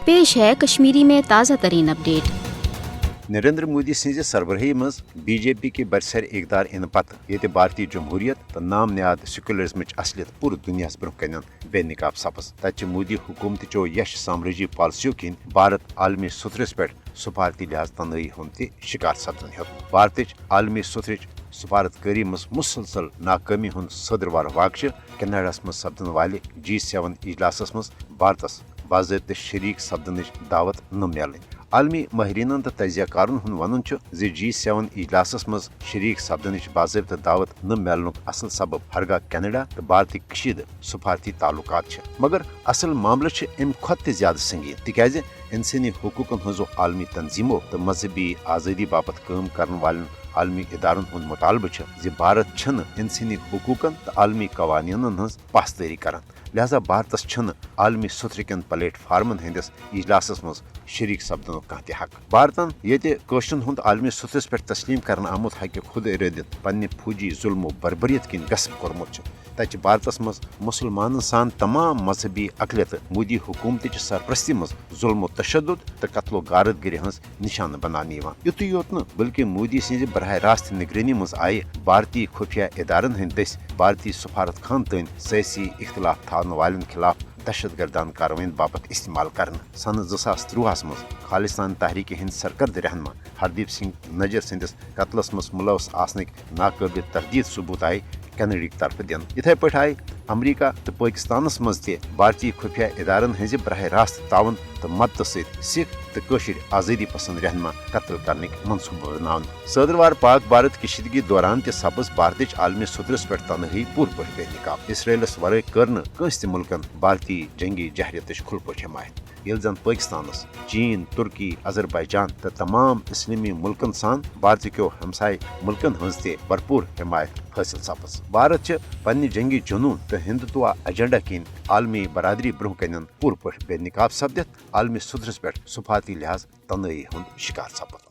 पेश है कश्मीरी में ताज़ा तरीन अपडेट। नरेंद्र मोदी सज सरबराही मज BJP के बरसर इकदार इन पत ये भारतीय जमहूरियत तो नाम नियाद सेक्युलरिज्म असलियत पूरे दुनिया ब्रोह कन बेनकाब सपज तत मोदी हुकूमत चो यश साम्राज्य पॉलिसियों किन भारत आलमी सुथरस पे सफारती लिहाज तनई हूं शिकार सपदन हो। भारत आलमी सुथरच सफारतकारी मज मुसलसल नाकामी हूं सदरवार वाक़ कनाडा मज सपदन वाले G7 इजलास मज भारत बाज़ाब्त शरीक सपदन दावत न मिल। आलमी माहरीन तो तजिया कारन हूं वन G7 इजलास मज शरीक सपदन बाज़ाब्त दावत न मिलनुक असल सबब हरगा कनाडा तो भारत कशीद सफारती ताल्लुकात मगर असल मामल अम खुद ज्यादा संगीन तिकाज इंसानी हकूकन हजो आलमी तंजीमों तो मजहबी आज़ादी बाबत काम करने वाले आलमी इदारन हूं मुतालबा भारत छन इंसानी हकूकन तो आलमी कवानीन हज पासदारी करान। लिहाजा भारत आलमी सुथरकन प्लेटफार्मन हंदिस इजलास मज शरीक सपदन कह हक। भारतन ये हूं आलमी सुथरस पे तस्लीम कर आमुत हक खुद इरादित पन्ने फौजी जुल्मो बरबरीत किन गस्ब कोर्मुत तत भारत मज मुसलमान सान तमाम मजहबी अकलियत मोदी हुकूमत सरपरस्ती मज जुल्म तशद्दुद तो कत्लो गारत गिरी हज निशान बनाने युत योत न बल्कि मोदी सज बरह रास्त निगरानी मज आये भारतीय खुफिया इदारन हंद दस भारतीय सफारत खान तन सियासी इख्तलाफ थावन वालन खिलाफ दहशत गर्दान कार्रवाइन बाबत इस्तेमाल कर सन 2013 मज खालिस्तान तहरीक हिंद सरकर्द रहनमा हरदीप सिंह नजर सदस कत्लस मज मुलवस आसनिक नाकाबिल तरदीद सबूत आए कनाडिक तरफ दिन। इथे पे आए अमरीका तो पाकिस्तानस मज भारतीय खुफिया इदारन हज बरह रास्त तावन तो मदद सिख तो आज़ादी पसंद रहनमा कत्ल करने मनसूबा बनान। सदरवार पाक भारत कशीदगी दौरान सपज भारत आलमी सुथरस पे तनही पूर पे बेनकाब। इसराइलस वर कर कंस मुल्कन भारतीय जंगी जहरियत खुल पे हमायत ये जन पाकिस्तानस चीन तुर्की अजरबैजान तो तमाम इस्लामी मुल्कन सान भारत क्यों हमसाय मुल्कन हज भरपूर हिमायत हासिल सपज। भारत पन्ने जंगी जुनून तो हिंदुत्व एजेंडा किन आलमी बरादरी ब्रोह कन पूर पे बेनकाब सपदित आलमी सुथरस पे सफारती लिहाज तनई हूं शिकार सपद।